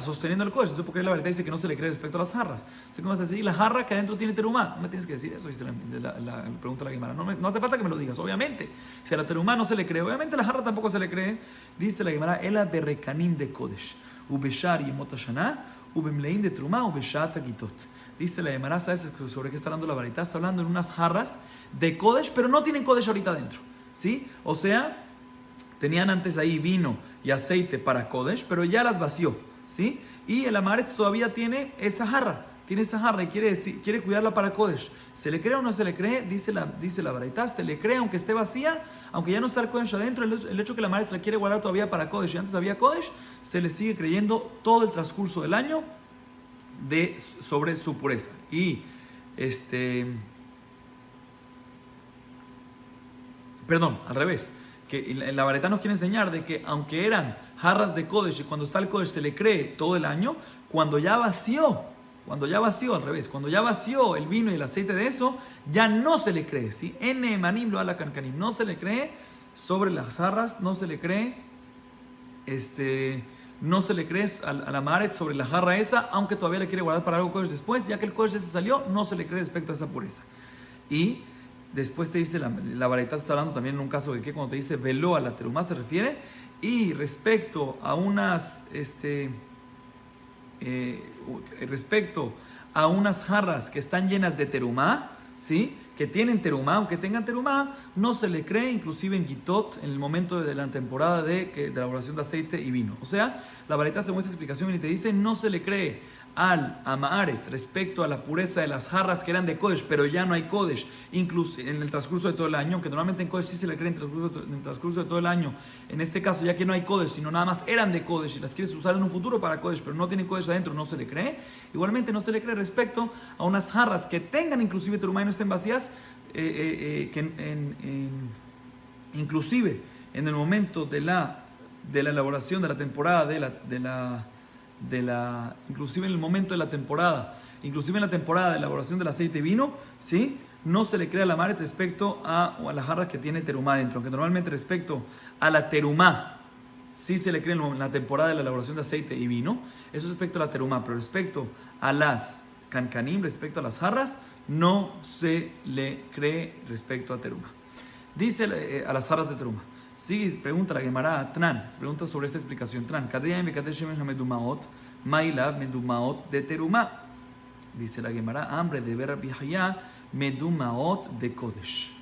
sosteniendo el kodesh. Entonces, ¿por qué la verdad dice que no se le cree respecto a las jarras? Entonces, ¿cómo vas a decir? La jarra que adentro tiene terumá. No me tienes que decir eso, dice la pregunta de la Gemara. No hace falta que me lo digas, obviamente. Si a la terumá no se le cree, obviamente a la jarra tampoco se le cree. Dice la Gemara, ela berrekanim de kodesh, ubeshar yemot hashana, ubemlein de terumá, ubeshat agitot. Dice la Gemara, ¿sabes sobre qué está hablando la varita? Está hablando en unas jarras de kodesh, pero no tienen kodesh ahorita adentro, ¿sí? O sea, tenían antes ahí vino y aceite para kodesh, pero ya las vació, ¿sí? Y el amaretz todavía tiene esa jarra y quiere cuidarla para kodesh. ¿Se le cree o no se le cree? Dice la varita, se le cree aunque esté vacía, aunque ya no está el kodesh adentro. El hecho que la amaretz la quiere guardar todavía para kodesh y antes había kodesh, se le sigue creyendo todo el transcurso del año sobre su pureza. Y al revés, que la vareta nos quiere enseñar de que aunque eran jarras de kodesh y cuando está el kodesh se le cree todo el año, cuando ya vació al revés, cuando ya vació el vino y el aceite de eso, ya no se le cree, ¿sí? Ene manim lo ala kankanim, no se le cree sobre las jarras, no se le cree no se le cree a la maaretz sobre la jarra esa, aunque todavía le quiere guardar para algo kodesh después, ya que el kodesh ese salió, no se le cree respecto a esa pureza. Y después te dice, la varita está hablando también en un caso de que cuando te dice veló a la terumá se refiere, y respecto a unas jarras que están llenas de terumá, ¿sí? Que tienen terumá, aunque tengan terumá, no se le cree, inclusive en Gitot, en el momento de la temporada de elaboración de aceite y vino. O sea, la varita según esta explicación y te dice, no se le cree al Amaretz respecto a la pureza de las jarras que eran de Kodesh, pero ya no hay Kodesh, incluso en el transcurso de todo el año, aunque normalmente en Kodesh sí se le cree en el transcurso de todo el año. En este caso, ya que no hay Kodesh, sino nada más eran de Kodesh y las quieres usar en un futuro para Kodesh, pero no tienen Kodesh adentro, no se le cree. Igualmente no se le cree respecto a unas jarras que tengan inclusive terumá y no estén vacías, inclusive en el momento de la elaboración de la temporada inclusive en el momento de la temporada, inclusive en la temporada de elaboración del aceite y vino, ¿sí? No se le crea la maaretz respecto a la jarra que tiene terumá dentro, aunque normalmente respecto a la terumá sí se le cree en la temporada de la elaboración de aceite y vino, eso respecto a la terumá, pero respecto a las kankanim, respecto a las jarras, no se le cree respecto a terumá. Dice a las jarras de terumá. Sí, pregunta la Gemara a Tran, se pregunta sobre esta explicación. Tran, Mailav medumaot de terumá. Dice la Gemara, hambre de ver Rabbi medumaot de kodesh.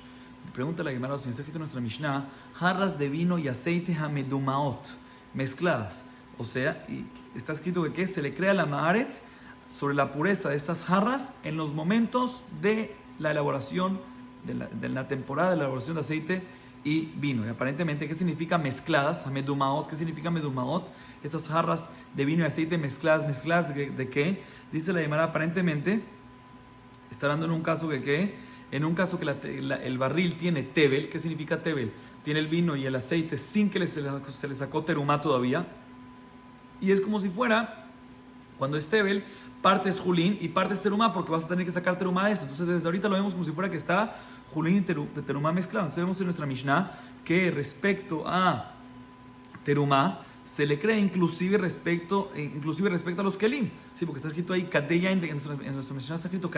Pregunta la Gemara, si está escrito en nuestra Mishnah, jarras de vino y aceite hamedumaot, mezcladas. O sea, está escrito que se le crea la maaretz sobre la pureza de estas jarras en los momentos de la elaboración, de la temporada de la elaboración de aceite y vino. Y aparentemente, ¿qué significa mezcladas? Medumaot, ¿qué significa medumaot? Estas jarras de vino y aceite mezcladas ¿de qué? Dice la Gemara, aparentemente, está hablando en un caso que el barril tiene tebel. ¿Qué significa tebel? Tiene el vino y el aceite sin que se le sacó terumá todavía. Y es como si fuera, cuando es tebel, parte es julín y parte es terumá, porque vas a tener que sacar terumá de esto. Entonces desde ahorita lo vemos como si fuera que está julín y terumá mezclado. Entonces vemos en nuestra Mishnah que respecto a terumá se le cree inclusive respecto a los kelim. Sí, porque está escrito ahí, en nuestra Mishnah está escrito,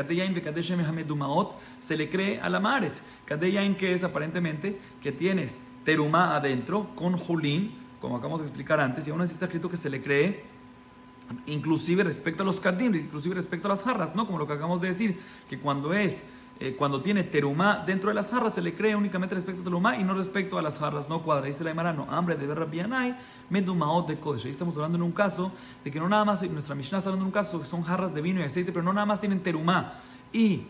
se le cree a la maaretz. Kadeyain, que es aparentemente que tienes terumá adentro con julín, como acabamos de explicar antes, y aún así está escrito que se le cree inclusive respecto a los kadim, inclusive respecto a las jarras, ¿no? Como lo que acabamos de decir, que cuando tiene terumá dentro de las jarras, se le cree únicamente respecto a terumá y no respecto a las jarras, no cuadra. Dice la Gemara, no, hambre de ver Rabbi medumaot de kodesh. Ahí estamos hablando en un caso de que no nada más, nuestra Mishnah está hablando en un caso que son jarras de vino y aceite, pero no nada más tienen terumá y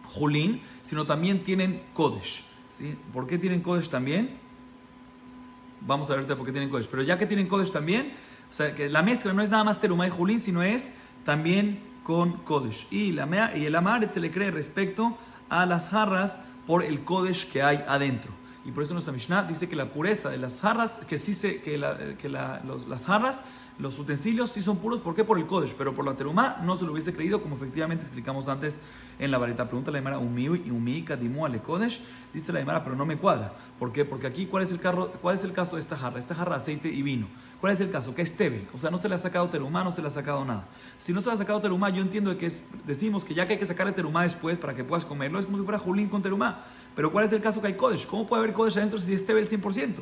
julín, sino también tienen kodesh, ¿sí? ¿Por qué tienen kodesh también? Vamos a ver por qué tienen kodesh. Pero ya que tienen kodesh también, o sea, que la mezcla no es nada más terumá y julín, sino es también con kodesh. Y el amaret se le cree respecto a las jarras por el kodesh que hay adentro. Y por eso nuestra Mishnah dice que la pureza de las jarras, las jarras, los utensilios sí son puros. ¿Por qué? Por el kodesh. Pero por la terumá no se lo hubiese creído, como efectivamente explicamos antes en la vareta. Pregunta la Gemara, umi kadimu ale kodesh. Dice la Gemara, pero no me cuadra. ¿Por qué? Porque aquí, ¿cuál es el caso de esta jarra? Esta jarra de aceite y vino. ¿Cuál es el caso? Que es tebel. O sea, no se le ha sacado terumá, no se le ha sacado nada. Si no se le ha sacado terumá, yo entiendo decimos que ya que hay que sacarle terumá después para que puedas comerlo, es como si fuera julín con terumá. Pero ¿cuál es el caso que hay kodesh? ¿Cómo puede haber kodesh adentro si es tebel 100%?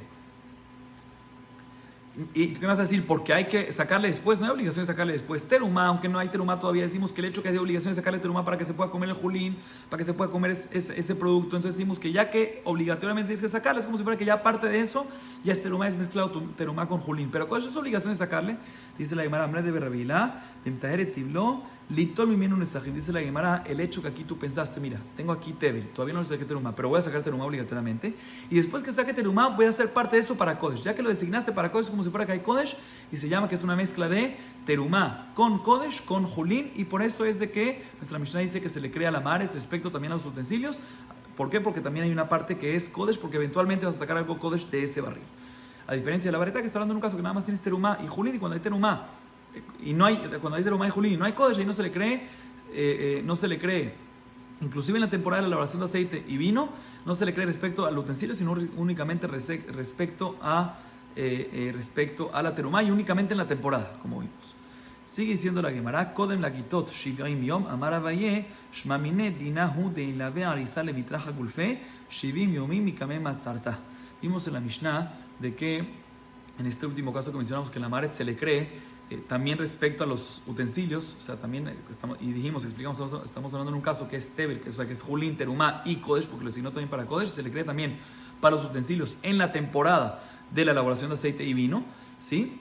¿Y qué me vas a decir? Porque hay que sacarle después, no hay obligación de sacarle después terumá, aunque no hay terumá todavía, decimos que el hecho que hay obligación de sacarle terumá para que se pueda comer el julín, para que se pueda comer ese producto, entonces decimos que ya que obligatoriamente tienes que sacarle, es como si fuera que ya parte de eso, ya es terumá, es mezclado terumá con julín. Pero ¿cuál es obligación de sacarle? Dice la Gemara, Amre de Berrabilá, Temtahere Tibló, Litol Mimenu Nesajim. Dice la Gemara, el hecho que aquí tú pensaste, mira, tengo aquí tebel, todavía no le saqué terumá, pero voy a sacar terumá obligatoriamente, y después que saque terumá voy a hacer parte de eso para kodesh. Ya que lo designaste para kodesh, como si fuera que hay kodesh, y se llama que es una mezcla de terumá con kodesh, con julín, y por eso es de que nuestra Mishnah dice que se le crea la mares respecto también a los utensilios. ¿Por qué? Porque también hay una parte que es kodesh, porque eventualmente vas a sacar algo kodesh de ese barril. A diferencia de la vareta, que está hablando en un caso que nada más tienes terumá y julín, y cuando hay terumá cuando hay terumá y julín y no hay kodesh, ahí no se le cree, inclusive en la temporada de la elaboración de aceite y vino, no se le cree respecto al utensilio, sino únicamente respecto a la terumá, y únicamente en la temporada, como vimos. Sigue diciendo la Gemara, Kodem la Gitot Shigaim Yom, Amar Abaye, Shmamine Dinahu de Ilave Arisa le Mitraja Gulfe, Shivim Yomim Mikame Matzarta. Vimos en la Mishnah de que en este último caso que mencionamos que la Maret se le cree también respecto a los utensilios, o sea, también explicamos, estamos hablando en un caso que es tebel, que es julín, terumá y kodesh, porque lo designó también para kodesh, se le cree también para los utensilios en la temporada de la elaboración de aceite y vino, ¿sí?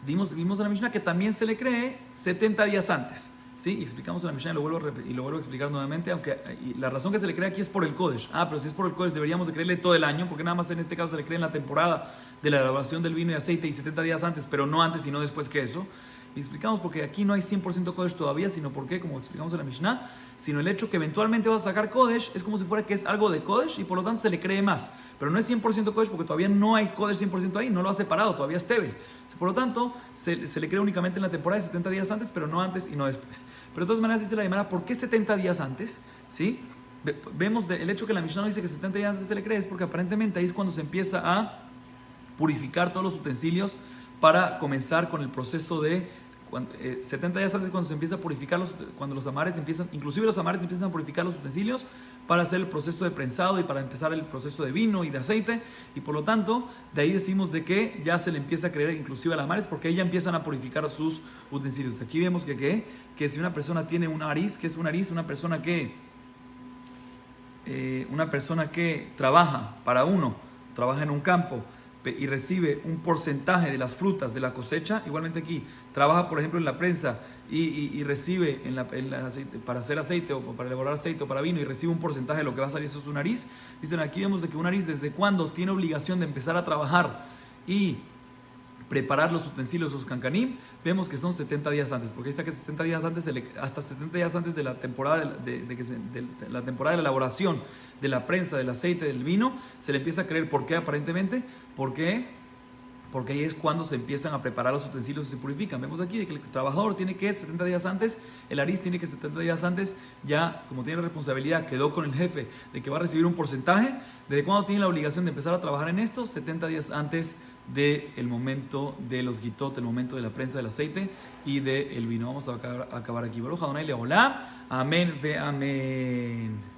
Vimos en la Mishnah que también se le cree 70 días antes, ¿sí? Y explicamos en la Mishnah y lo vuelvo a explicar nuevamente, aunque la razón que se le cree aquí es por el kodesh. Pero si es por el kodesh deberíamos de creerle todo el año, porque nada más en este caso se le cree en la temporada de la elaboración del vino y aceite y 70 días antes, pero no antes sino después que eso. Y explicamos porque aquí no hay 100% kodesh todavía, sino porque, como explicamos en la Mishnah, sino el hecho que eventualmente vas a sacar kodesh es como si fuera que es algo de kodesh y por lo tanto se le cree más. Pero no es 100% kodesh porque todavía no hay kodesh 100% ahí, no lo ha separado, todavía es tebel. Por lo tanto, se le cree únicamente en la temporada de 70 días antes, pero no antes y no después. Pero de todas maneras dice la Gemara, ¿por qué 70 días antes? ¿Sí? Vemos el hecho que la Mishnah no dice que 70 días antes se le cree, es porque aparentemente ahí es cuando se empieza a purificar todos los utensilios para comenzar con el proceso de 70 días antes, cuando se empieza a purificar cuando los amares empiezan a purificar los utensilios para hacer el proceso de prensado y para empezar el proceso de vino y de aceite, y por lo tanto de ahí decimos de que ya se le empieza a creer inclusive a los amares porque ahí ya empiezan a purificar sus utensilios. De aquí vemos que si una persona tiene un ariz, que es un ariz, una persona que trabaja en un campo, y recibe un porcentaje de las frutas de la cosecha, igualmente aquí, trabaja por ejemplo en la prensa y recibe para hacer aceite o para elaborar aceite o para vino y recibe un porcentaje de lo que va a salir, eso es un nariz. Dicen aquí vemos de que un nariz desde cuándo tiene obligación de empezar a trabajar y preparar los utensilios, los cancanim, vemos que son 70 días antes, porque ahí está que 70 días antes, hasta 70 días antes de la temporada de la temporada de la elaboración de la prensa, del aceite, del vino, se le empieza a creer. ¿Por qué? Aparentemente, porque ahí es cuando se empiezan a preparar los utensilios y se purifican. Vemos aquí de que el trabajador tiene que 70 días antes, el ariz tiene que 70 días antes, ya como tiene responsabilidad, quedó con el jefe de que va a recibir un porcentaje. ¿Desde cuándo tiene la obligación de empezar a trabajar en esto? 70 días antes del momento de los guitot, el momento de la prensa del aceite y del vino. Vamos a acabar aquí. Baruch Adonai leolam. Amén ve amén.